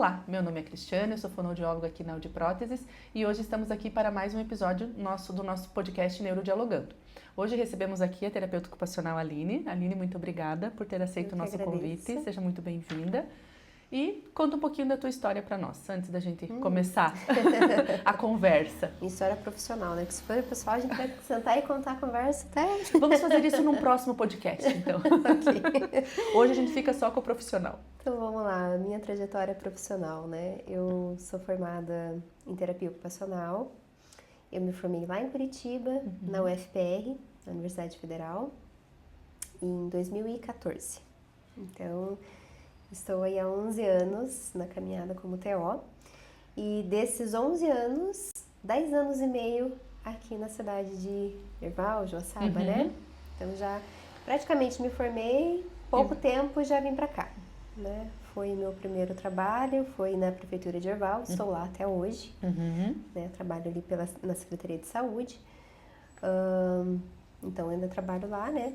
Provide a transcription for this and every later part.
Olá, meu nome é Cristiane, eu sou fonoaudióloga aqui na Audipróteses e hoje estamos aqui para mais um episódio do nosso podcast Neurodialogando. Hoje recebemos aqui a terapeuta ocupacional Aline. Aline, muito obrigada por ter aceito o nosso convite, seja muito bem-vinda. E conta um pouquinho da tua história para nós, antes da gente começar a conversa. História profissional, né? Que se for pessoal, a gente vai sentar e contar a conversa até... Vamos fazer isso num próximo podcast, então. Okay. Hoje a gente fica só com o profissional. Então vamos lá, minha trajetória profissional, né? Eu sou formada em terapia ocupacional. Eu me formei lá em Curitiba, na UFPR, na Universidade Federal, em 2014. Então... estou aí há 11 anos na caminhada como TO e desses 11 anos, 10 anos e meio aqui na cidade de Erval, Joaçaba, né? Então já praticamente me formei, pouco tempo já vim pra cá, né? Foi meu primeiro trabalho, foi na Prefeitura de Erval, estou lá até hoje, né? Trabalho ali na Secretaria de Saúde, então ainda trabalho lá, né?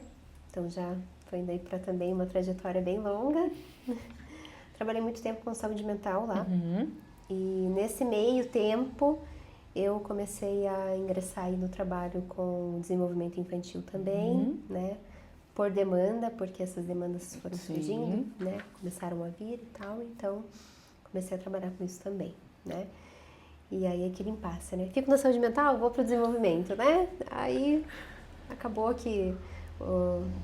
Então já... foi daí para também uma trajetória bem longa. Trabalhei muito tempo com saúde mental lá. E nesse meio tempo, eu comecei a ingressar aí no trabalho com desenvolvimento infantil também, né? Por demanda, porque essas demandas foram surgindo, né? Começaram a vir e tal. Então, comecei a trabalhar com isso também, né? E aí aquele impasse, né? Fico na saúde mental, vou pro desenvolvimento, né? Aí, acabou que...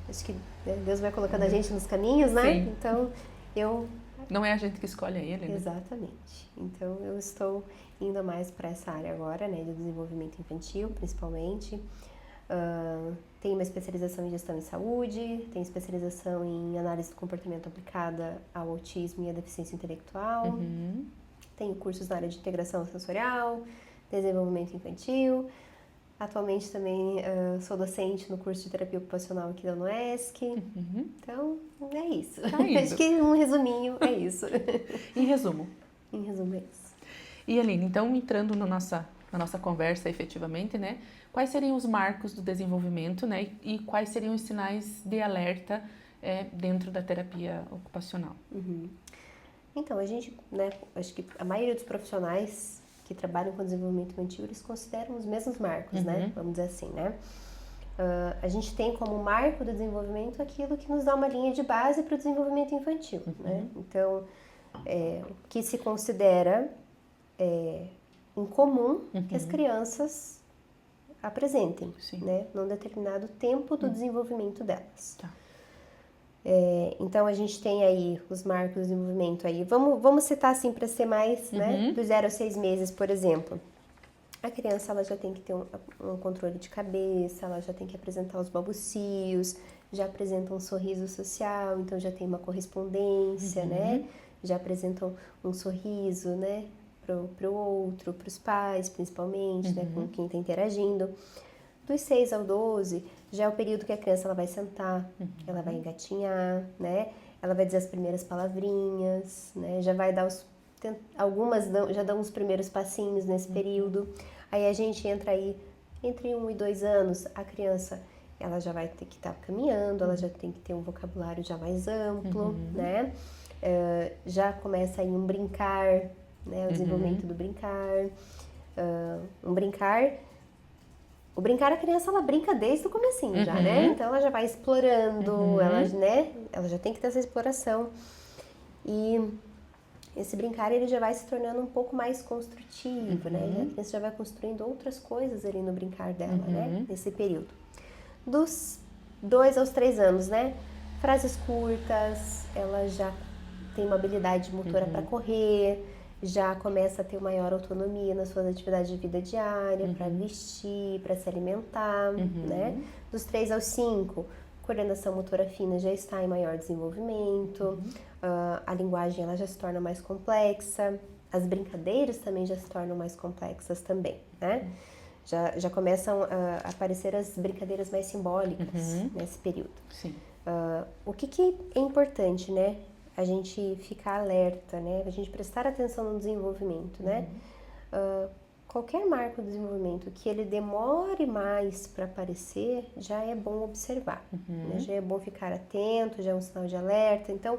acho que Deus vai colocando a gente nos caminhos, né? Sim. Então, eu... não é a gente que escolhe ele, né? Exatamente. Então, eu estou indo mais para essa área agora, né? De desenvolvimento infantil, principalmente. Tenho uma especialização em gestão em saúde, tenho especialização em análise do comportamento aplicada ao autismo e à deficiência intelectual. Tenho cursos na área de integração sensorial, desenvolvimento infantil. Atualmente também sou docente no curso de terapia ocupacional aqui da UNESC. Então, é isso. Tá indo. Acho que um resuminho é isso. Em resumo. Em resumo é isso. E Aline, então entrando na nossa conversa efetivamente, né? Quais seriam os marcos do desenvolvimento, né? E quais seriam os sinais de alerta dentro da terapia ocupacional? Então, a gente, né? Acho que a maioria dos profissionais que trabalham com desenvolvimento infantil, eles consideram os mesmos marcos, né? Vamos dizer assim, né? A gente tem como marco do desenvolvimento aquilo que nos dá uma linha de base para o desenvolvimento infantil, né? Então, o que se considera incomum que as crianças apresentem, né? Num determinado tempo do desenvolvimento delas. Tá. Então, a gente tem aí os marcos de desenvolvimento aí. Vamos citar assim para ser mais, né? Do 0 a 6 meses, por exemplo. A criança, ela já tem que ter um controle de cabeça, ela já tem que apresentar os balbucios, já apresenta um sorriso social, então já tem uma correspondência, né? Já apresentam um sorriso, né? Pro outro, pros pais, principalmente, né? Com quem está interagindo. Dos 6 ao 12, já é o período que a criança ela vai sentar, ela vai engatinhar, né? Ela vai dizer as primeiras palavrinhas, né? Já vai dar algumas já dão os primeiros passinhos nesse período. Aí a gente entra aí, entre 1 e 2 anos, a criança, ela já vai ter que estar caminhando, ela já tem que ter um vocabulário já mais amplo, né? Já começa aí um brincar, né? O desenvolvimento do brincar. O brincar, a criança, ela brinca desde o comecinho já, né? Então, ela já vai explorando, ela já tem que ter essa exploração. E esse brincar, ele já vai se tornando um pouco mais construtivo, né? A criança já vai construindo outras coisas ali no brincar dela, né? Nesse período. Dos 2 aos 3 anos, né? Frases curtas, ela já tem uma habilidade motora para correr, já começa a ter maior autonomia nas suas atividades de vida diária, para vestir, para se alimentar, né? Dos 3 aos 5, coordenação motora fina já está em maior desenvolvimento, a linguagem ela já se torna mais complexa, as brincadeiras também já se tornam mais complexas também, né? Já começam a aparecer as brincadeiras mais simbólicas nesse período. Sim. O que é importante, né? A gente ficar alerta, né? A gente prestar atenção no desenvolvimento, né? Qualquer marco do desenvolvimento que ele demore mais para aparecer, já é bom observar, né? Já é bom ficar atento, já é um sinal de alerta. Então,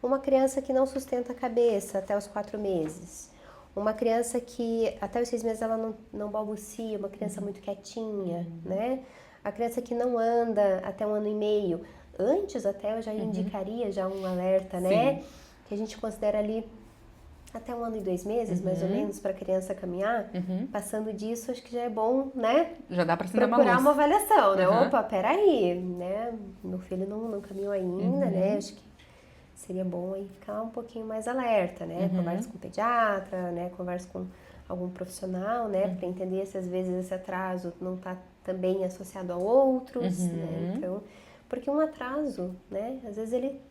Uma criança que não sustenta a cabeça até os 4 meses. Uma criança que até os 6 meses ela não balbucia, uma criança muito quietinha, né? A criança que não anda até 1 ano e meio. Antes até eu já indicaria já um alerta, né? Que a gente considera ali até 1 ano e 2 meses, mais ou menos, para a criança caminhar. Passando disso, acho que já é bom, né? Já dá para acender procurar uma avaliação, né? Uhum. Opa, peraí, né? Meu filho não caminhou ainda, né? Acho que seria bom aí ficar um pouquinho mais alerta, né? Conversa com o pediatra, né? Conversa com algum profissional, né? Para entender se às vezes esse atraso não está também associado a outros, né? Então, porque um atraso, né? Às vezes ele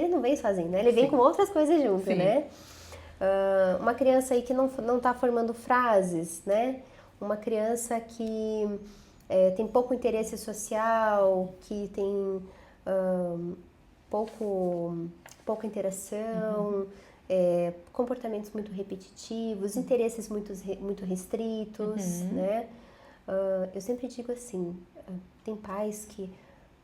não vem sozinho, né? Ele vem com outras coisas junto, né? Uma criança aí que não está formando frases, né? Uma criança que tem pouco interesse social, que tem pouca interação, comportamentos muito repetitivos, interesses muito restritos, né? Eu sempre digo assim, tem pais que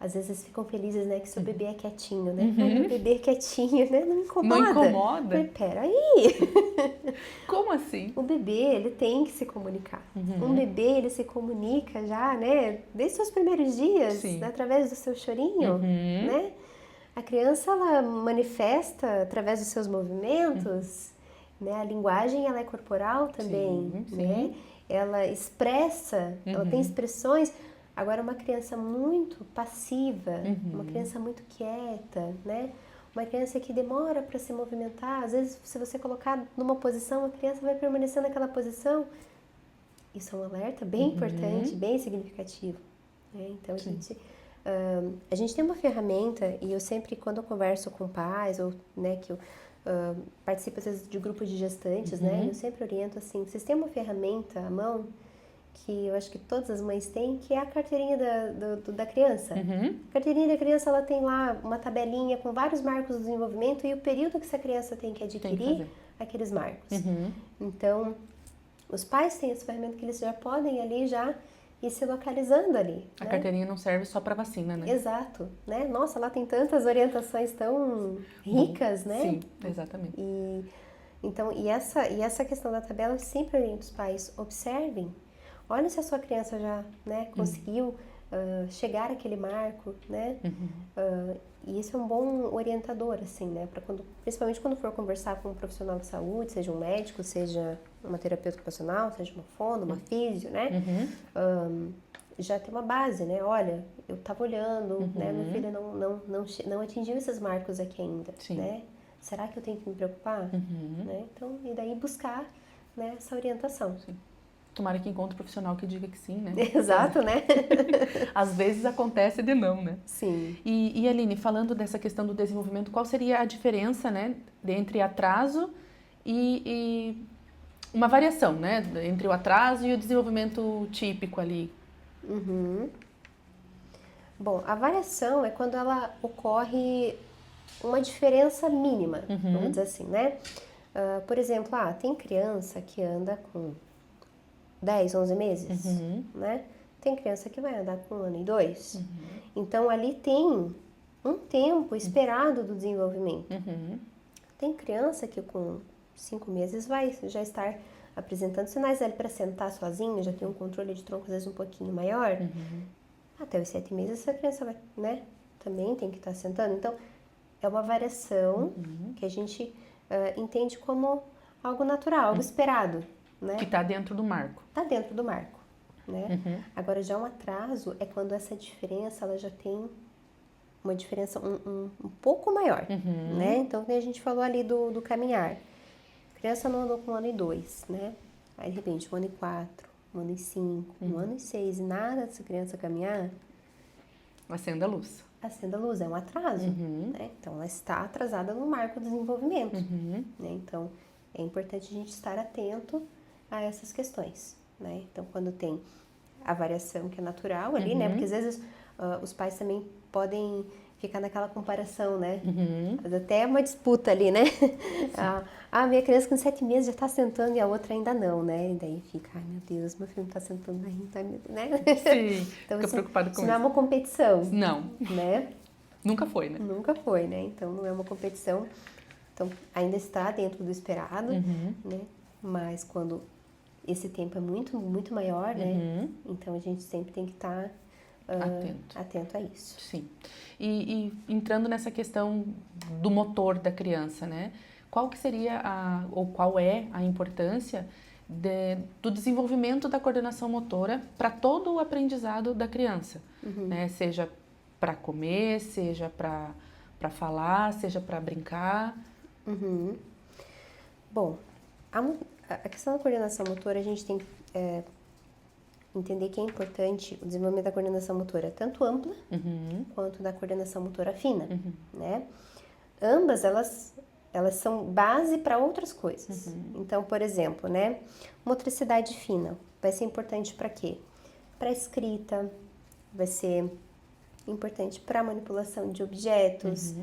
às vezes ficam felizes, né, que seu bebê é quietinho, né? Ai, meu bebê é quietinho, né? Não me incomoda. Não incomoda? Falei, peraí. Como assim? O bebê, ele tem que se comunicar. Um bebê, ele se comunica já, né? Desde os seus primeiros dias, né, através do seu chorinho, né? A criança, ela manifesta através dos seus movimentos, né? A linguagem, ela é corporal também, né? Ela expressa, ela tem expressões. Agora, uma criança muito passiva, uma criança muito quieta, né? Uma criança que demora para se movimentar, às vezes, se você colocar numa posição, a criança vai permanecer naquela posição. Isso é um alerta bem importante, bem significativo, né? Então, a gente tem uma ferramenta, e eu sempre, quando eu converso com pais, ou, né, que eu participo, às vezes, de grupos de gestantes, né? Eu sempre oriento assim, vocês têm uma ferramenta à mão, que eu acho que todas as mães têm, que é a carteirinha da criança. A carteirinha da criança, ela tem lá uma tabelinha com vários marcos do desenvolvimento e o período que essa criança tem que adquirir aqueles marcos. Então, os pais têm essa ferramenta que eles já podem ali já ir se localizando ali. A carteirinha não serve só para vacina, né? Exato, né? Nossa, lá tem tantas orientações tão ricas, né? Sim, exatamente. Então, essa questão da tabela, eu sempre oriento os pais, observem. Olha se a sua criança já, né, conseguiu chegar àquele marco, né? E isso é um bom orientador, assim, né? Principalmente quando for conversar com um profissional de saúde, seja um médico, seja uma terapeuta ocupacional, seja uma fono, uma físio, né? Já tem uma base, né? Olha, eu estava olhando, né? Meu filho não atingiu esses marcos aqui ainda, né? Será que eu tenho que me preocupar? Né? Então, e daí buscar, né, essa orientação. Tomara que encontre um profissional que diga que sim, né? Exato, né? Às vezes acontece de não, né? Sim. E Aline, falando dessa questão do desenvolvimento, qual seria a diferença, né, entre atraso e uma variação, né, entre o atraso e o desenvolvimento típico ali? Bom, a variação é quando ela ocorre uma diferença mínima, vamos dizer assim, né? Por exemplo, tem criança que anda com 10, 11 meses, né? Tem criança que vai andar com 1 ano e 2. Então, ali tem um tempo esperado do desenvolvimento. Tem criança que com 5 meses vai já estar apresentando sinais ali para sentar sozinho, já tem um controle de tronco às vezes um pouquinho maior. Até os 7 meses essa criança vai, né? Também tem que estar sentando. Então, é uma variação que a gente entende como algo natural, algo esperado. Né? Que está dentro do marco. Está dentro do marco, né? Agora, já um atraso é quando essa diferença, ela já tem uma diferença um pouco maior, né? Então, a gente falou ali do caminhar. A criança não andou com 1 ano e 2, né? Aí, de repente, 1 ano e 4, 1 ano e 5, 1 ano e 6, e nada dessa criança caminhar. Acenda a luz. Acenda a luz, é um atraso, né? Então, ela está atrasada no marco do desenvolvimento, né? Então, é importante a gente estar atento a essas questões, né? Então, quando tem a variação que é natural ali, né? Porque às vezes os pais também podem ficar naquela comparação, né? Mas até é uma disputa ali, né? Minha criança com 7 meses já está sentando e a outra ainda não, né? E daí fica, ai meu Deus, meu filho não está sentando ainda, né? Sim, então, fica preocupado com isso. Não é uma competição. Não. Né? Nunca foi, né? Nunca foi, né? Então, não é uma competição. Então, ainda está dentro do esperado, né? Mas quando esse tempo é muito, muito maior, né? Então, a gente sempre tem que estar atento a isso. Sim. E entrando nessa questão do motor da criança, né? Qual que seria ou qual é a importância do desenvolvimento da coordenação motora para todo o aprendizado da criança, né? Seja para comer, seja para falar, seja para brincar. Bom, a questão da coordenação motora, a gente tem que entender que é importante o desenvolvimento da coordenação motora, tanto ampla quanto da coordenação motora fina, né? Ambas, elas são base para outras coisas. Então, por exemplo, né? Motricidade fina vai ser importante para quê? Para escrita, vai ser importante para manipulação de objetos,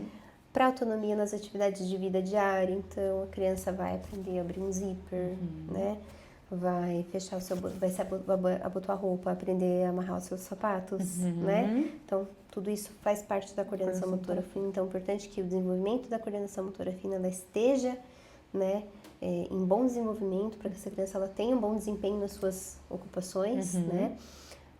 para autonomia nas atividades de vida diária. Então, a criança vai aprender a abrir um zíper, né? Vai fechar vai se abotoar a roupa, aprender a amarrar os seus sapatos, né? Então, tudo isso faz parte da coordenação motora fina. Então, é importante que o desenvolvimento da coordenação motora fina ela esteja, né, em bom desenvolvimento, para que essa criança ela tenha um bom desempenho nas suas ocupações, né?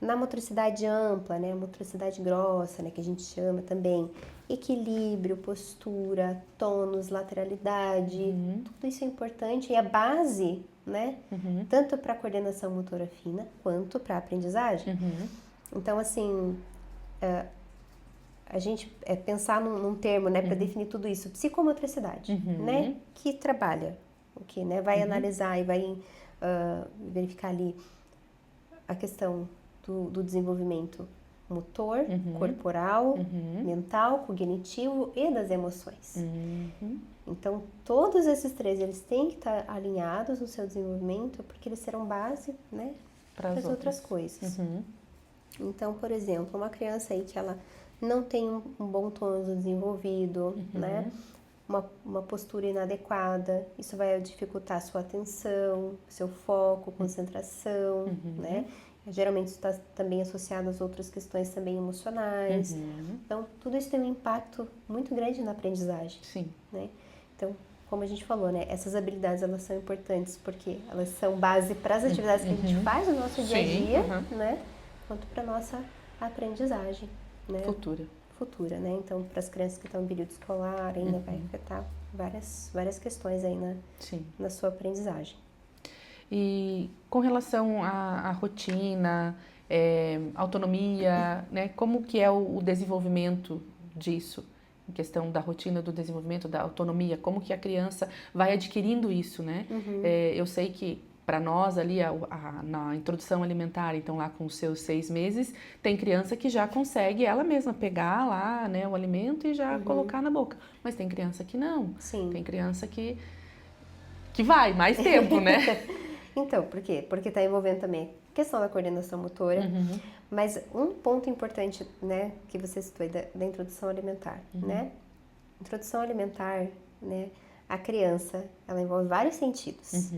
Na motricidade ampla, né, a motricidade grossa, né, que a gente chama também, equilíbrio, postura, tônus, lateralidade, tudo isso é importante e a base, né, tanto para a coordenação motora fina quanto para a aprendizagem. Então, assim, a gente pensar num termo, né, para definir tudo isso, psicomotricidade, né, que trabalha, o que, né, vai analisar e vai verificar ali a questão do desenvolvimento motor, corporal, mental, cognitivo e das emoções. Então, todos esses três, eles têm que estar alinhados no seu desenvolvimento, porque eles serão base, né, para as outras coisas. Então, por exemplo, uma criança aí que ela não tem um bom tônus desenvolvido, né, uma postura inadequada, isso vai dificultar a sua atenção, seu foco, concentração, né? Geralmente isso está também associado às outras questões também emocionais. Então, tudo isso tem um impacto muito grande na aprendizagem. Sim. Né? Então, como a gente falou, né? Essas habilidades, elas são importantes porque elas são base para as atividades que a gente faz no nosso dia a dia, né? Quanto para a nossa aprendizagem, né? Futura, né? Então, para as crianças que estão em período escolar, ainda vai afetar várias questões aí na sua aprendizagem. E com relação à rotina, autonomia, né? Como que é o desenvolvimento disso? Em questão da rotina, do desenvolvimento, da autonomia, como que a criança vai adquirindo isso, né? Eu sei que para nós ali, na introdução alimentar, então lá com os seus 6 meses, tem criança que já consegue ela mesma pegar lá, né, o alimento e já colocar na boca. Mas tem criança que não. Sim. Tem criança que vai mais tempo, né? Então, por quê? Porque está envolvendo também a questão da coordenação motora, mas um ponto importante, né, que você citou da introdução alimentar, né? Introdução alimentar, né, a criança, ela envolve vários sentidos,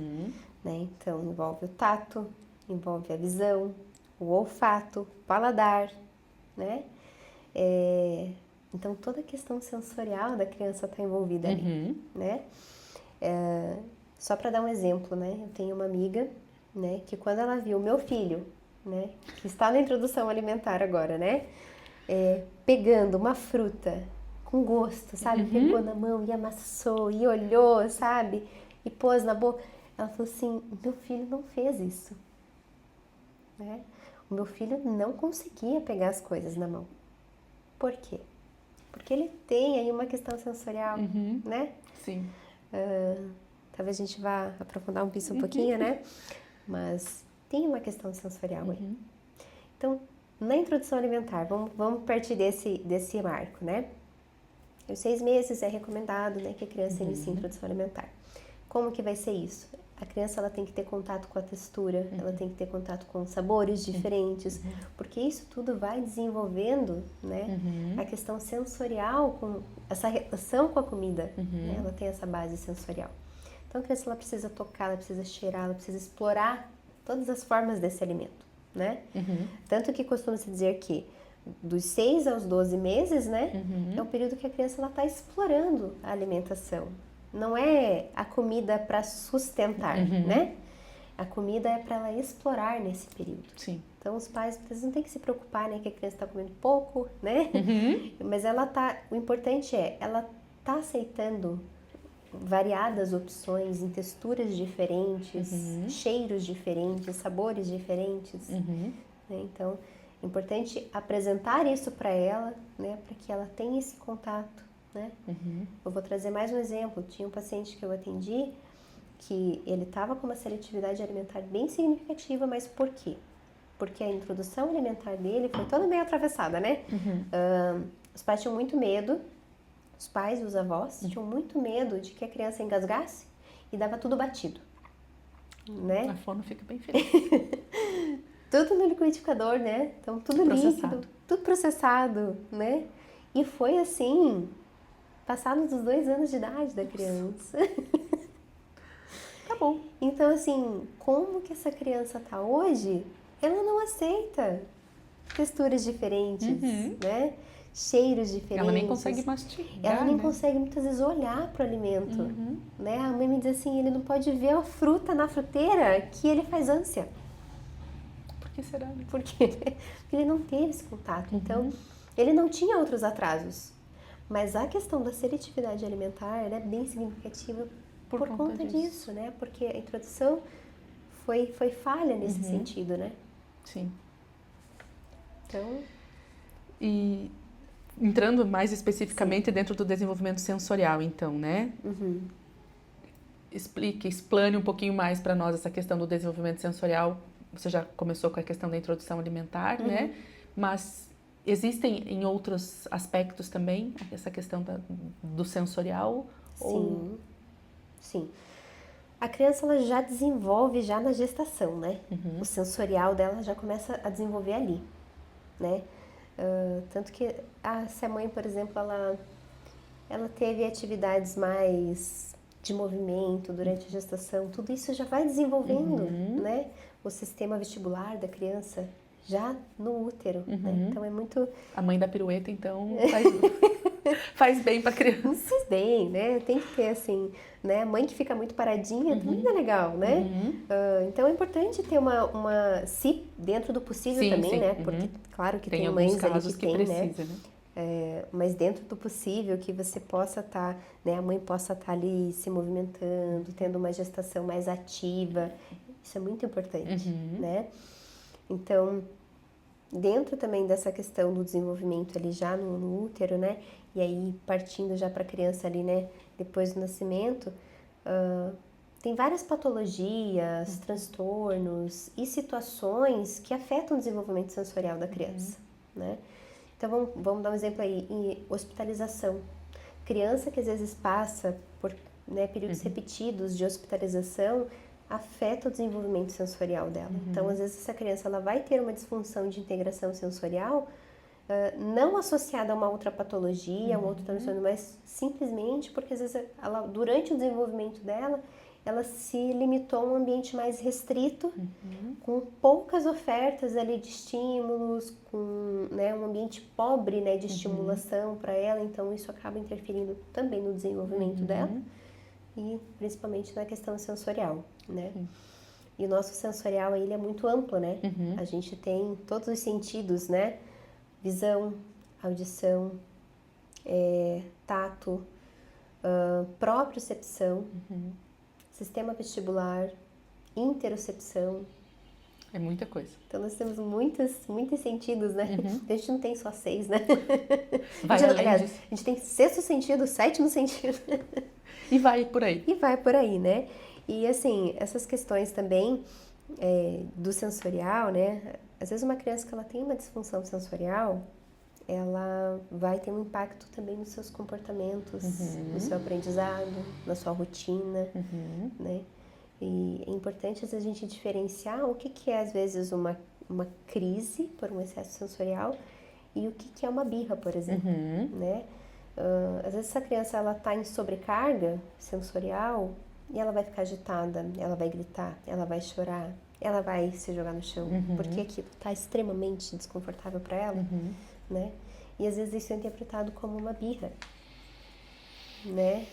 né? Então, envolve o tato, envolve a visão, o olfato, o paladar, né? Então, toda a questão sensorial da criança está envolvida ali, né? Só para dar um exemplo, né? Eu tenho uma amiga, né, que quando ela viu o meu filho, né, que está na introdução alimentar agora, né, pegando uma fruta com gosto, sabe? Pegou na mão e amassou e olhou, sabe? E pôs na boca. Ela falou assim, meu filho não fez isso, né? O meu filho não conseguia pegar as coisas na mão. Por quê? Porque ele tem aí uma questão sensorial, né? Sim. Talvez a gente vá aprofundar um pouquinho, né? Mas tem uma questão sensorial aí. Então, na introdução alimentar, vamos partir desse marco, né? Aos 6 meses é recomendado, né, que a criança inicie a introdução alimentar. Como que vai ser isso? A criança ela tem que ter contato com a textura, ela tem que ter contato com sabores diferentes, porque isso tudo vai desenvolvendo, né, a questão sensorial, com essa relação com a comida, né, ela tem essa base sensorial. Então a criança ela precisa tocar, ela precisa cheirar, ela precisa explorar todas as formas desse alimento, né? Tanto que costuma-se dizer que dos 6 aos 12 meses, né? É um período que a criança ela tá explorando a alimentação. Não é a comida para sustentar, né? A comida é para ela explorar nesse período. Sim. Então, os pais não têm que se preocupar, né? Que a criança está comendo pouco, né? Mas o importante é, ela tá aceitando variadas opções em texturas diferentes, cheiros diferentes, sabores diferentes. Né? Então, é importante apresentar isso para ela, né? Para que ela tenha esse contato, né? Eu vou trazer mais um exemplo. Tinha um paciente que eu atendi que ele estava com uma seletividade alimentar bem significativa, mas por quê? Porque a introdução alimentar dele foi toda meio atravessada, né? Os pais tinham muito medo, os pais e os avós tinham muito medo de que a criança engasgasse e dava tudo batido, né? A fono fica bem feliz. Tudo no liquidificador, né? Então, tudo Processado. líquido, tudo processado, né? E foi assim, passados os 2 anos de idade da criança. Tá bom. Então, assim, como que essa criança tá hoje, ela não aceita texturas diferentes, né? Cheiros diferentes. Ela nem consegue mastigar, Ela nem né? consegue, muitas vezes, olhar para o alimento, né? A mãe me diz assim, ele não pode ver a fruta na fruteira que ele faz ânsia. Por que será? Porque ele não teve esse contato. Então, ele não tinha outros atrasos. Mas a questão da seletividade alimentar ela é bem significativa por conta disso, né? Porque a introdução foi falha nesse sentido, né? Sim. Então... E entrando mais especificamente dentro do desenvolvimento sensorial, então, né? Explane um pouquinho mais para nós essa questão do desenvolvimento sensorial. Você já começou com a questão da introdução alimentar, né? Mas existem em outros aspectos também essa questão do sensorial? Sim. A criança ela já desenvolve já na gestação, né? O sensorial dela já começa a desenvolver ali, né? Tanto que se a mãe, por exemplo, ela teve atividades mais de movimento durante a gestação, tudo isso já vai desenvolvendo, né? O sistema vestibular da criança já no útero, né? Então é muito... A mãe da pirueta, então, faz bem para a criança. Faz bem, né? Tem que ter, assim, né? A mãe que fica muito paradinha, também é legal, né? Então é importante ter se dentro do possível também, né? Porque, claro que tem mães ali que tem, precisa, né? Mas dentro do possível que você possa estar, né? A mãe possa estar ali se movimentando, tendo uma gestação mais ativa. Isso é muito importante, né? Então, dentro também dessa questão do desenvolvimento ali já no útero, né? E aí partindo já para a criança ali, né? Depois do nascimento, tem várias patologias, transtornos e situações que afetam o desenvolvimento sensorial da criança, né? Então, vamos dar um exemplo aí, em hospitalização. Criança que às vezes passa por, né, períodos repetidos de hospitalização, afeta o desenvolvimento sensorial dela. Então, às vezes, essa criança ela vai ter uma disfunção de integração sensorial não associada a uma outra patologia, a um outro transtorno, mas simplesmente porque, às vezes, ela, durante o desenvolvimento dela, ela se limitou a um ambiente mais restrito, com poucas ofertas ali de estímulos, com, né, um ambiente pobre, né, de estimulação para ela, então isso acaba interferindo também no desenvolvimento dela. E principalmente na questão sensorial, né? E o nosso sensorial, ele é muito amplo, né? A gente tem todos os sentidos, né? Visão, audição, tato, propriocepção, sistema vestibular, interocepção. É muita coisa. Então, nós temos muitos sentidos, né? A gente não tem só 6, né? Aliás, a gente tem 6º sentido, 7º sentido. E vai por aí. E vai por aí, né? E, assim, essas questões também do sensorial, né? Às vezes uma criança que ela tem uma disfunção sensorial, ela vai ter um impacto também nos seus comportamentos, no seu aprendizado, na sua rotina, né? E é importante, às vezes, a gente diferenciar o que é, às vezes, uma crise por um excesso sensorial e o que é uma birra, por exemplo, né? Às vezes essa criança ela está em sobrecarga sensorial e ela vai ficar agitada, ela vai gritar, ela vai chorar, ela vai se jogar no chão, porque aquilo está extremamente desconfortável para ela. né? E às vezes isso é interpretado como uma birra, né?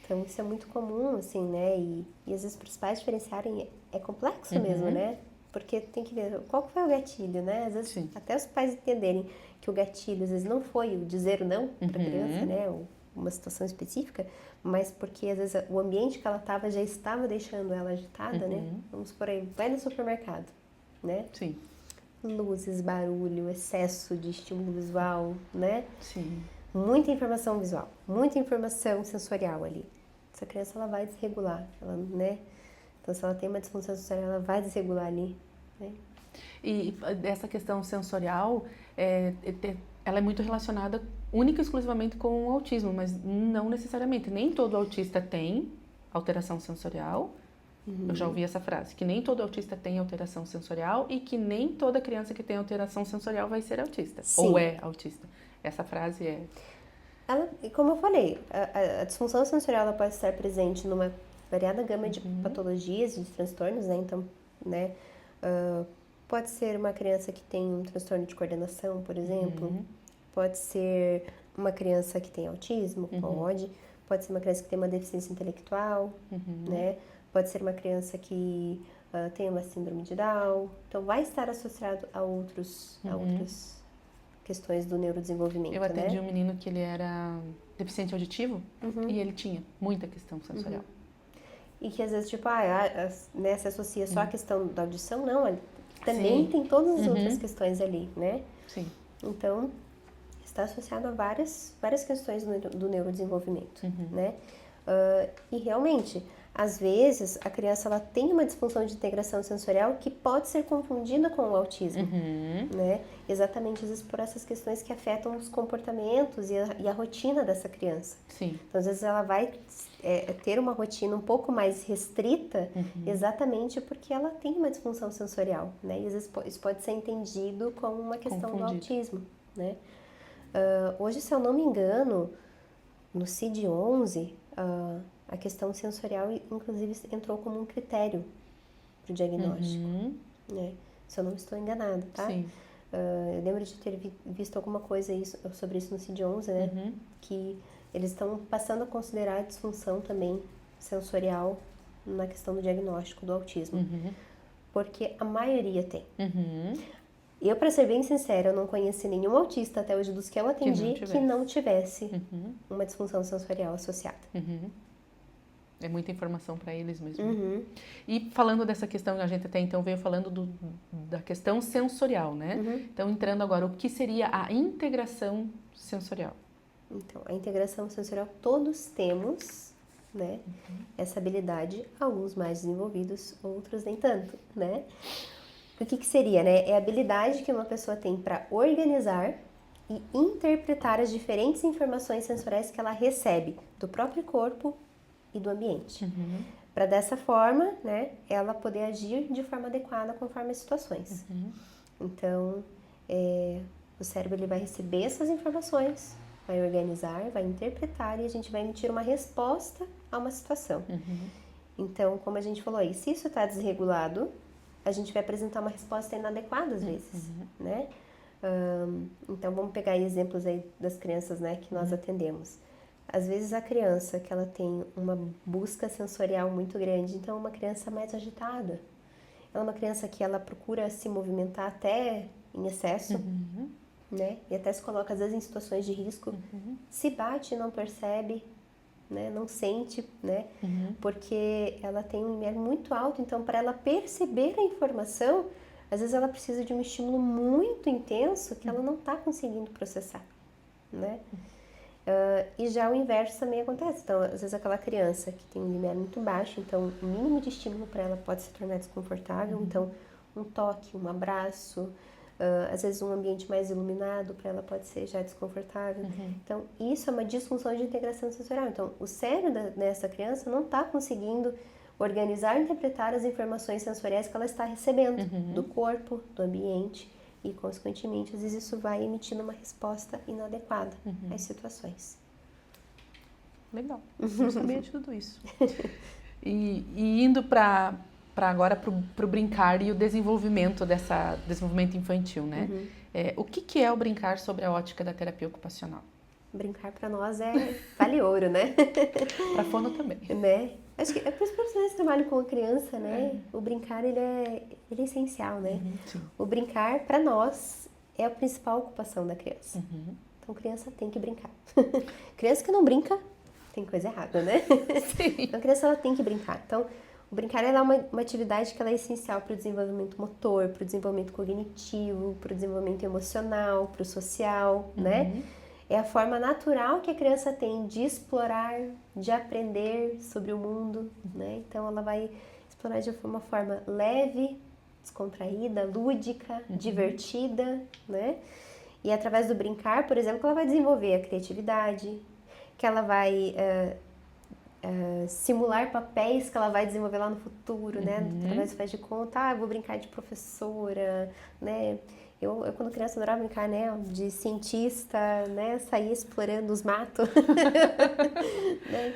Então isso é muito comum, assim, né? E às vezes para os pais diferenciarem é complexo mesmo, né? Porque tem que ver qual foi o gatilho, né? Às vezes até os pais entenderem que o gatilho às vezes não foi o dizer o não para a criança, né? Ou uma situação específica, mas porque às vezes o ambiente que ela estava já estava deixando ela agitada, né? Vamos supor aí, vai no supermercado, né? Sim. Luzes, barulho, excesso de estímulo visual, né? Sim. Muita informação visual, muita informação sensorial ali. Essa criança, ela vai desregular, ela, né? Então, se ela tem uma disfunção sensorial, ela vai desregular ali, né? E essa questão sensorial, ela é muito relacionada única e exclusivamente com o autismo, mas não necessariamente. Nem todo autista tem alteração sensorial. Eu já ouvi essa frase, que nem todo autista tem alteração sensorial e que nem toda criança que tem alteração sensorial vai ser autista. Sim. Ou é autista. Essa frase é... Ela, como eu falei, a disfunção sensorial ela pode estar presente numa variada gama de patologias, de transtornos, né? Então, né? Pode ser uma criança que tem um transtorno de coordenação, por exemplo. Pode ser uma criança que tem autismo, pode ser uma criança que tem uma deficiência intelectual, né? Pode ser uma criança que tem uma síndrome de Down. Então, vai estar associado a outras questões do neurodesenvolvimento, Eu atendi né? um menino que ele era deficiente auditivo e ele tinha muita questão sensorial. E que às vezes, tipo, né, se associa só a questão da audição, não, ele também tem todas as outras questões ali, né? Sim. Então, está associado a várias questões do neurodesenvolvimento, né? E realmente, às vezes, a criança ela tem uma disfunção de integração sensorial que pode ser confundida com o autismo, né? Exatamente, às vezes, por essas questões que afetam os comportamentos e a rotina dessa criança. Sim. Então, às vezes, ela vai ter uma rotina um pouco mais restrita exatamente porque ela tem uma disfunção sensorial, né? E às vezes isso pode ser entendido como uma questão do autismo, né? Hoje, se eu não me engano, no CID-11, a questão sensorial, inclusive, entrou como um critério para o diagnóstico, né? Se eu não estou enganada, tá? Sim. Eu lembro de ter visto alguma coisa sobre isso no CID-11, né? Que eles estão passando a considerar a disfunção também sensorial na questão do diagnóstico do autismo. Porque a maioria tem. Eu, para ser bem sincera, eu não conheci nenhum autista até hoje dos que eu atendi que não tivesse uma disfunção sensorial associada. É muita informação para eles mesmo. E falando dessa questão, a gente até então veio falando da questão sensorial, né? Então, entrando agora, o que seria a integração sensorial? Então, a integração sensorial, todos temos, né? Essa habilidade, alguns mais desenvolvidos, outros nem tanto, né? O que seria, né? É a habilidade que uma pessoa tem para organizar e interpretar as diferentes informações sensoriais que ela recebe do próprio corpo e do ambiente. Para dessa forma, né, ela poder agir de forma adequada conforme as situações. Então, o cérebro ele vai receber essas informações, vai organizar, vai interpretar e a gente vai emitir uma resposta a uma situação. Então, como a gente falou aí, se isso está desregulado, a gente vai apresentar uma resposta inadequada às vezes, né? Então, vamos pegar aí exemplos aí das crianças, né, que nós atendemos. Às vezes a criança que ela tem uma busca sensorial muito grande, então é uma criança mais agitada. Ela é uma criança que ela procura se movimentar até em excesso, né? E até se coloca às vezes em situações de risco. Se bate e não percebe, né? Não sente, né? Porque ela tem um limiar muito alto, então para ela perceber a informação, às vezes ela precisa de um estímulo muito intenso que ela não está conseguindo processar, né? E já o inverso também acontece. Então, às vezes aquela criança que tem um limiar muito baixo, então o mínimo de estímulo para ela pode se tornar desconfortável. Então, um toque, um abraço, às vezes um ambiente mais iluminado para ela pode ser já desconfortável. Então, isso é uma disfunção de integração sensorial. Então, o cérebro dessa criança não está conseguindo organizar e interpretar as informações sensoriais que ela está recebendo do corpo, do ambiente. E, consequentemente, às vezes isso vai emitindo uma resposta inadequada às situações. Legal, não sabia de tudo isso. E indo agora para o brincar e o desenvolvimento desenvolvimento infantil, né? O que é o brincar sobre a ótica da terapia ocupacional? Brincar para nós vale ouro, né? Para fono também. Né? Acho que é para os profissionais que trabalham com a criança, né? O brincar, ele é essencial, né? Sim. O brincar, para nós, é a principal ocupação da criança. Então, criança tem que brincar. Criança que não brinca, tem coisa errada, né? Sim. Então, a criança ela tem que brincar. Então, o brincar ela é uma atividade que ela é essencial para o desenvolvimento motor, para o desenvolvimento cognitivo, para o desenvolvimento emocional, para o social, né? É a forma natural que a criança tem de explorar, de aprender sobre o mundo, né? Então, ela vai explorar de uma forma leve, descontraída, lúdica, divertida, né? E através do brincar, por exemplo, que ela vai desenvolver a criatividade, que ela vai simular papéis que ela vai desenvolver lá no futuro, né? Através do faz de conta, eu vou brincar de professora, né? Eu quando criança adorava brincar, né? De cientista, né? Sair explorando os matos. Né?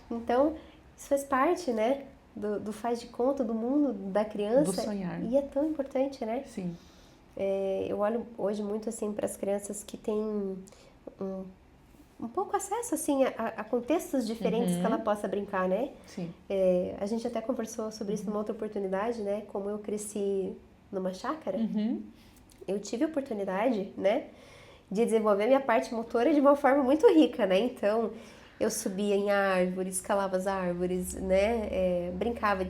Então, isso faz parte, né? Do faz de conta, do mundo da criança. Do sonhar. E é tão importante, né? Sim. Eu olho hoje muito, assim, para as crianças que têm um pouco acesso, assim, a contextos diferentes que ela possa brincar, né? Sim. A gente até conversou sobre isso numa outra oportunidade, né? Como eu cresci numa chácara, eu tive a oportunidade, né? De desenvolver minha parte motora de uma forma muito rica, né? Então, eu subia em árvores, escalava as árvores, né? Brincava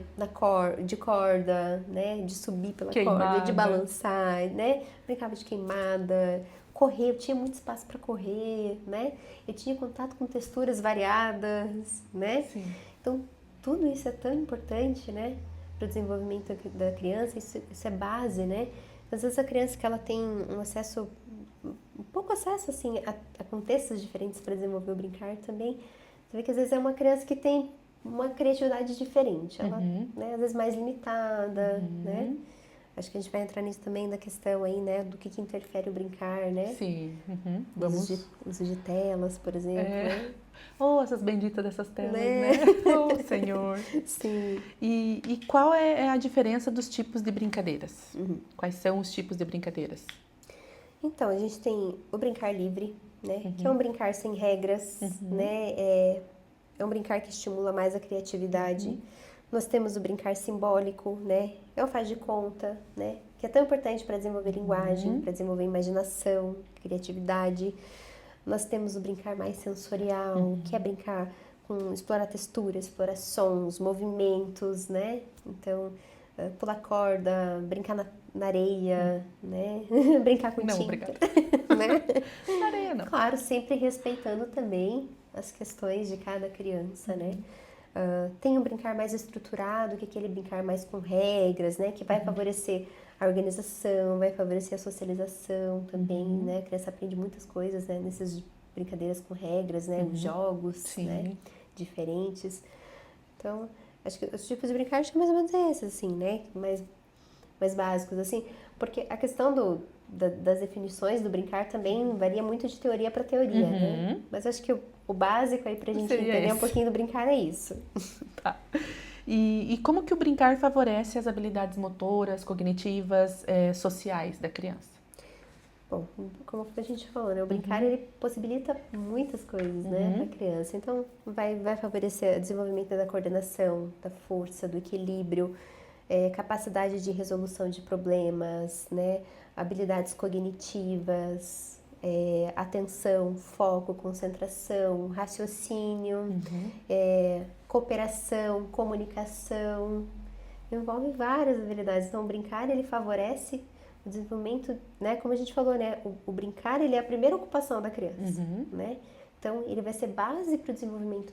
de corda, né? De subir pela corda, de balançar, né? Brincava de queimada, correr, eu tinha muito espaço para correr, né? Eu tinha contato com texturas variadas, né? Sim. Então, tudo isso é tão importante, né? Para o desenvolvimento da criança, isso é base, né? Às vezes a criança que ela tem um pouco acesso, assim, a contextos diferentes para desenvolver o brincar também, você vê que às vezes é uma criança que tem uma criatividade diferente, ela, né? Às vezes mais limitada, né? Acho que a gente vai entrar nisso também, da questão aí, né, do que interfere o brincar, né? Sim. Uso de telas, por exemplo. Né? Essas benditas dessas telas, né? Senhor. Sim. E qual é a diferença dos tipos de brincadeiras? Quais são os tipos de brincadeiras? Então, a gente tem o brincar livre, né? Que é um brincar sem regras, né? É um brincar que estimula mais a criatividade. Nós temos o brincar simbólico, né? É o faz de conta, né? Que é tão importante para desenvolver linguagem, para desenvolver imaginação, criatividade. Nós temos o brincar mais sensorial, que é brincar com explorar texturas, explorar sons, movimentos, né? Então, pular corda, brincar na areia, né? Brincar com tinta. Não, obrigada. Né? Na areia, não. Claro, sempre respeitando também as questões de cada criança, né? Tem um brincar mais estruturado, que é aquele brincar mais com regras, né? Que vai favorecer a organização, vai favorecer a socialização também, né? A criança aprende muitas coisas, né? Nessas brincadeiras com regras, né? Os jogos, né? Diferentes. Então, acho que os tipos de brincar, acho que mais ou menos é esses, assim, né? Mais básicos, assim. Porque a questão das definições do brincar também varia muito de teoria para teoria, né? Mas acho que o básico aí pra gente entender um pouquinho do brincar é isso. Tá. E como que o brincar favorece as habilidades motoras, cognitivas, sociais da criança? Bom, como a gente falou, né? O brincar, ele possibilita muitas coisas, né? Pra criança. Então, vai favorecer o desenvolvimento da coordenação, da força, do equilíbrio, capacidade de resolução de problemas, né? Habilidades cognitivas, atenção, foco, concentração, raciocínio, cooperação, comunicação, envolve várias habilidades. Então, o brincar, ele favorece o desenvolvimento, né? Como a gente falou, né? O brincar, ele é a primeira ocupação da criança, né? Então, ele vai ser base para o desenvolvimento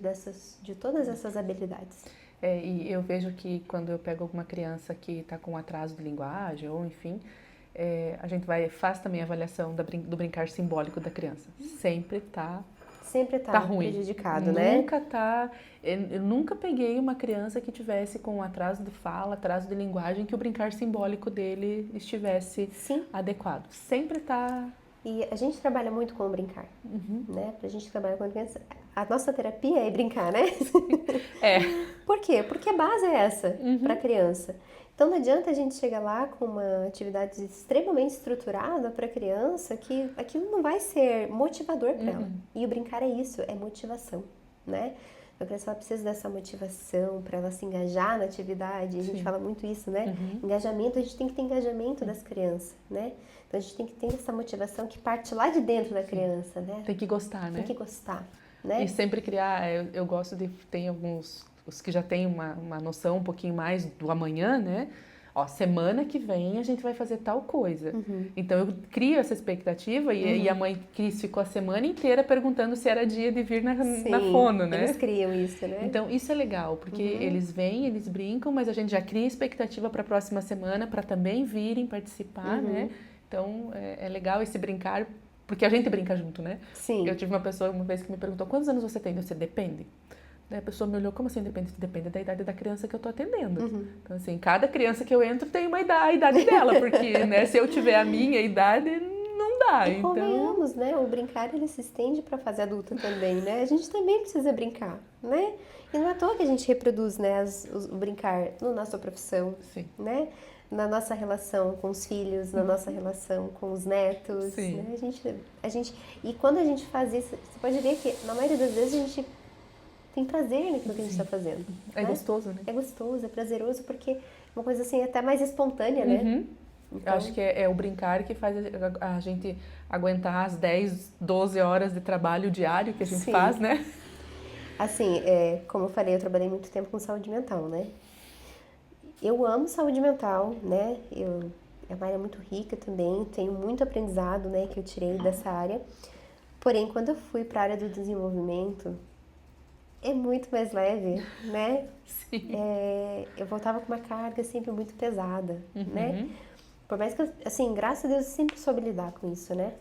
de todas essas habilidades. E eu vejo que quando eu pego alguma criança que está com atraso de linguagem, ou enfim, a gente faz também a avaliação do brincar simbólico da criança. Sempre tá ruim. Prejudicado, né? Eu nunca peguei uma criança que tivesse com atraso de fala, atraso de linguagem, que o brincar simbólico dele estivesse adequado. Sempre tá... E a gente trabalha muito com o brincar, né? Pra gente trabalhar com a criança, a nossa terapia é brincar, né? É. Por quê? Porque a base é essa para a criança. Então não adianta a gente chegar lá com uma atividade extremamente estruturada para a criança que aquilo não vai ser motivador para ela. E o brincar é isso, é motivação, né? A criança ela precisa dessa motivação para ela se engajar na atividade. A gente fala muito isso, né? Engajamento, a gente tem que ter engajamento das crianças, né? Então a gente tem que ter essa motivação que parte lá de dentro da criança, né? Tem que gostar, né? Tem que gostar, né? E sempre criar, eu gosto de, tem alguns, os que já têm uma noção um pouquinho mais do amanhã, né? Ó, semana que vem a gente vai fazer tal coisa. Então eu crio essa expectativa e a mãe Cris ficou a semana inteira perguntando se era dia de vir na fono, né? Eles criam isso, né? Então isso é legal, porque eles vêm, eles brincam, mas a gente já cria expectativa para a próxima semana para também virem participar, né? Então é legal esse brincar, porque a gente brinca junto, né? Sim. Eu tive uma pessoa uma vez que me perguntou: quantos anos você tem? Você depende? Daí a pessoa me olhou: como assim depende? Depende da idade da criança que eu tô atendendo. Então, assim, cada criança que eu entro tem a idade dela, porque, né, se eu tiver a minha idade, não dá. E convenhamos, né? O brincar, ele se estende para a fase adulta também, né? A gente também precisa brincar, né? E não é à toa que a gente reproduz, né, o brincar na nossa profissão, né? Na nossa relação com os filhos, na nossa relação com os netos, né? A gente, e quando a gente faz isso, você pode ver que, na maioria das vezes, a gente tem prazer naquilo que a gente está fazendo. É gostoso, né? É gostoso, é prazeroso, porque é uma coisa assim até mais espontânea, né? Então, eu acho que é o brincar que faz a gente aguentar as 10, 12 horas de trabalho diário que a gente faz, né? Assim, como eu falei, eu trabalhei muito tempo com saúde mental, né? Eu amo saúde mental, né? É uma área muito rica também, tenho muito aprendizado, né, que eu tirei dessa área. Porém, quando eu fui para a área do desenvolvimento, é muito mais leve, né? Sim. Eu voltava com uma carga sempre muito pesada, né? Por mais que, assim, graças a Deus eu sempre soube lidar com isso, né?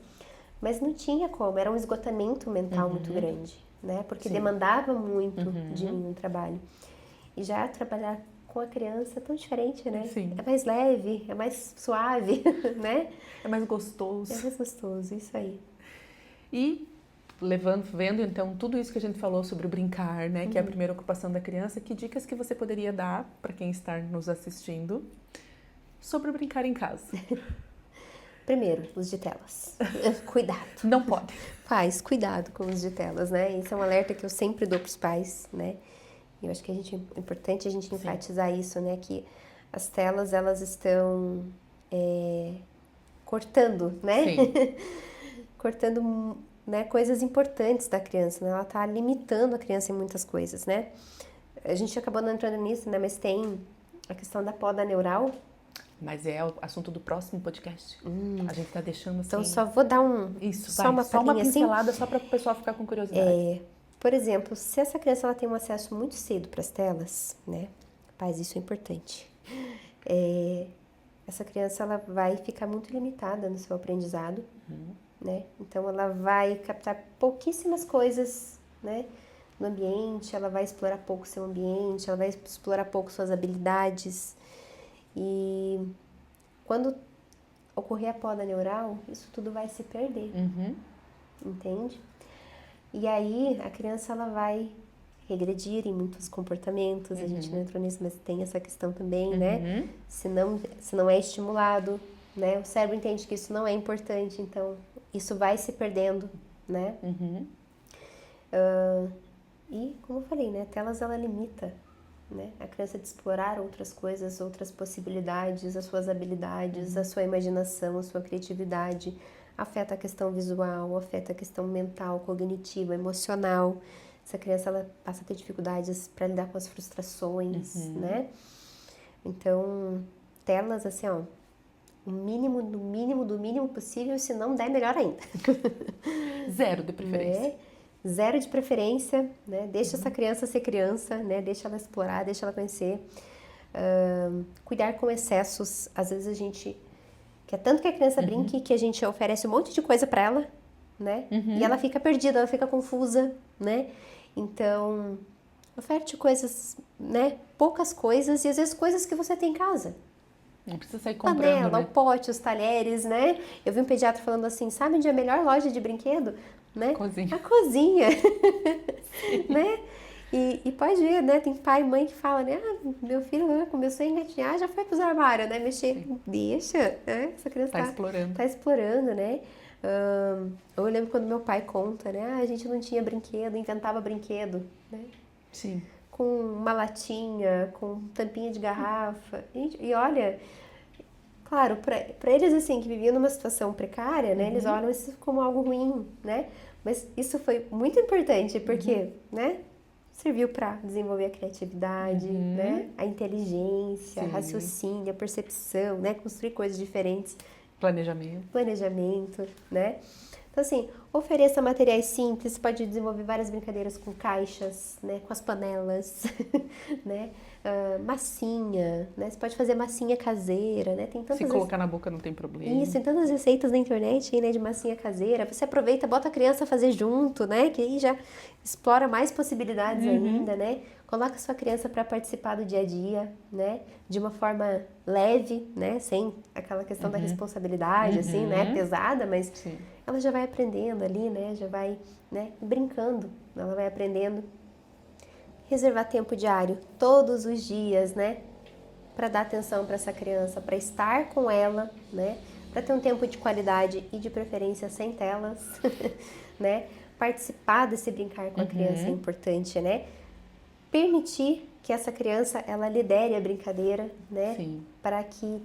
Mas não tinha como, era um esgotamento mental muito grande, né? Porque demandava muito de mim o trabalho. E já trabalhar com a criança é tão diferente, né? Sim. É mais leve, é mais suave, né? É mais gostoso. É mais gostoso, isso aí. E vendo então tudo isso que a gente falou sobre o brincar, né, que é a primeira ocupação da criança, que dicas que você poderia dar para quem está nos assistindo sobre o brincar em casa? Primeiro, uso de telas. Cuidado. Não pode. Pais, cuidado com o uso de telas, né? Isso é um alerta que eu sempre dou para os pais, né? Eu acho que é importante a gente enfatizar isso, né? Que as telas, elas estão cortando, né? Cortando, né, coisas importantes da criança, né? Ela está limitando a criança em muitas coisas, né? A gente acabou não entrando nisso, né? Mas tem a questão da poda neural. Mas é o assunto do próximo podcast. A gente está deixando assim... Então, só vou dar só uma pincelada assim, só para o pessoal ficar com curiosidade. Por exemplo, se essa criança ela tem um acesso muito cedo para as telas, né? Pais, isso é importante. Essa criança ela vai ficar muito limitada no seu aprendizado, né? Então, ela vai captar pouquíssimas coisas, né, no ambiente, ela vai explorar pouco seu ambiente, ela vai explorar pouco suas habilidades. E quando ocorrer a poda neural, isso tudo vai se perder, entende? E aí a criança ela vai regredir em muitos comportamentos, a gente não entrou nisso, mas tem essa questão também, né? Se não é estimulado, né? O cérebro entende que isso não é importante, então isso vai se perdendo, né? E como eu falei, né? Telas ela limita, né? A criança de explorar outras coisas, outras possibilidades, as suas habilidades, a sua imaginação, a sua criatividade. Afeta a questão visual, afeta a questão mental, cognitiva, emocional. Essa criança ela passa a ter dificuldades para lidar com as frustrações, né? Então, telas assim, ó, o mínimo, do mínimo, do mínimo possível, se não der, melhor ainda. Zero de preferência. Né? Zero de preferência, né? Deixa essa criança ser criança, né? Deixa ela explorar, deixa ela conhecer. Cuidar com excessos. Às vezes a gente quer tanto que a criança brinque que a gente oferece um monte de coisa para ela, né? E ela fica perdida, ela fica confusa, né? Então, oferte coisas, né? Poucas coisas e às vezes coisas que você tem em casa. Não precisa sair comprando, panela, né? o pote, os talheres, né? Eu vi um pediatra falando assim, sabe onde é a melhor loja de brinquedo? né? Cozinha. A cozinha, né? E pode ver, né? Tem pai e mãe que fala, né? Ah, meu filho começou a engatinhar, já foi pros armários, né? Mexer. Sim. Deixa, né? Essa criança tá explorando, né? Eu lembro quando meu pai conta, né? Ah, a gente não tinha brinquedo, inventava brinquedo, né? Sim. Com uma latinha, com tampinha de garrafa. E olha, claro, para eles assim, que viviam numa situação precária, né? Eles olham isso como algo ruim, né? Mas isso foi muito importante, porque, né? Serviu para desenvolver a criatividade, né? A inteligência, a raciocínio, a percepção, né? Construir coisas diferentes. Planejamento, né? Então, assim, ofereça materiais simples, pode desenvolver várias brincadeiras com caixas, né? Com as panelas, né? Massinha, né? Você pode fazer massinha caseira, né? Tem tantas colocar na boca não tem problema. Isso, tem tantas receitas na internet, né? De massinha caseira. Você aproveita, bota a criança a fazer junto, né? Que aí já explora mais possibilidades ainda, né? Coloca a sua criança para participar do dia a dia, né? De uma forma leve, né? Sem aquela questão da responsabilidade, assim, né? Pesada, mas ela já vai aprendendo ali, né? Já vai, né? Brincando, ela vai aprendendo. Reservar tempo diário, todos os dias, né? Para dar atenção para essa criança, para estar com ela, né? Para ter um tempo de qualidade e de preferência sem telas, né? Participar desse brincar com a criança é importante, né? Permitir que essa criança, ela lidere a brincadeira, né? Sim. Para que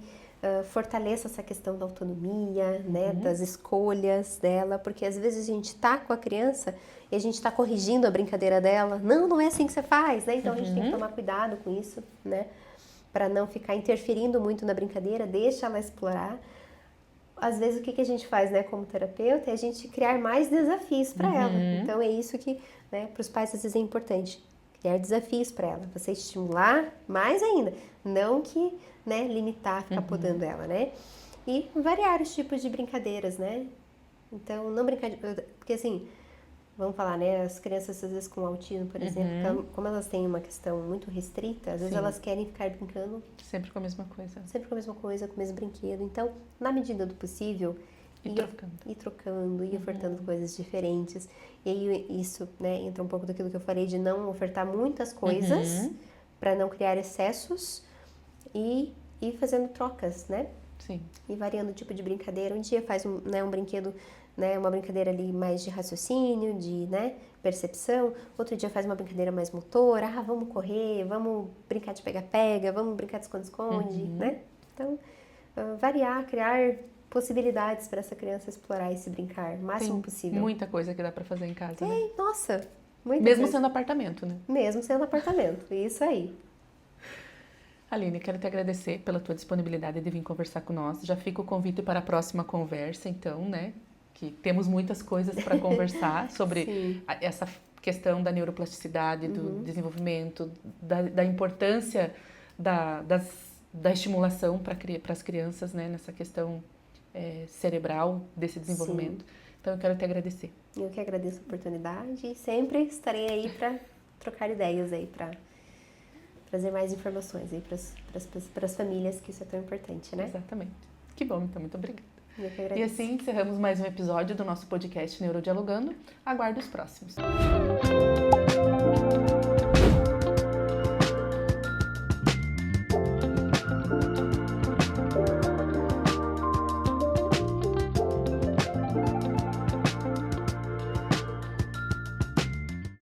fortaleça essa questão da autonomia, né? Das escolhas dela, porque às vezes a gente tá com a criança e a gente tá corrigindo a brincadeira dela. Não é assim que você faz, né? Então a gente tem que tomar cuidado com isso, né? Para não ficar interferindo muito na brincadeira, deixa ela explorar. Às vezes o que a gente faz, né, como terapeuta, é a gente criar mais desafios para ela. Então é isso que, né, para os pais às vezes é importante. Criar desafios para ela, você estimular mais ainda, não que, né, limitar, ficar podando ela, né? E variar os tipos de brincadeiras, né? Então, não brincar de... Porque assim, vamos falar, né, as crianças às vezes com autismo, por exemplo, como elas têm uma questão muito restrita, às vezes elas querem ficar brincando... Sempre com a mesma coisa. Sempre com a mesma coisa, com o mesmo brinquedo. Então, na medida do possível... Ir trocando, ir ofertando coisas diferentes. E aí isso, né, entra um pouco daquilo que eu falei de não ofertar muitas coisas para não criar excessos e ir fazendo trocas, né? Sim. E variando o tipo de brincadeira. Um dia faz um brinquedo, né, uma brincadeira ali mais de raciocínio, de, né, percepção. Outro dia faz uma brincadeira mais motora. Ah, vamos correr, vamos brincar de pega-pega, vamos brincar de esconde-esconde, né? Então, variar, criar possibilidades para essa criança explorar e se brincar o máximo possível. Muita coisa que dá para fazer em casa, né? Nossa, muita Mesmo coisa. Sendo apartamento, né? Mesmo sendo apartamento, isso aí. Aline, quero te agradecer pela tua disponibilidade de vir conversar com nós. Já fica o convite para a próxima conversa, então, né? Que temos muitas coisas para conversar sobre essa questão da neuroplasticidade, do desenvolvimento, da importância da estimulação para as crianças, né? Nessa questão cerebral desse desenvolvimento. Sim. Então eu quero te agradecer. Eu que agradeço a oportunidade e sempre estarei aí para trocar ideias aí, para trazer mais informações aí para as famílias, que isso é tão importante, né? Exatamente. Que bom, então, muito obrigada. Eu que agradeço. E assim encerramos mais um episódio do nosso podcast Neurodialogando. Aguardo os próximos.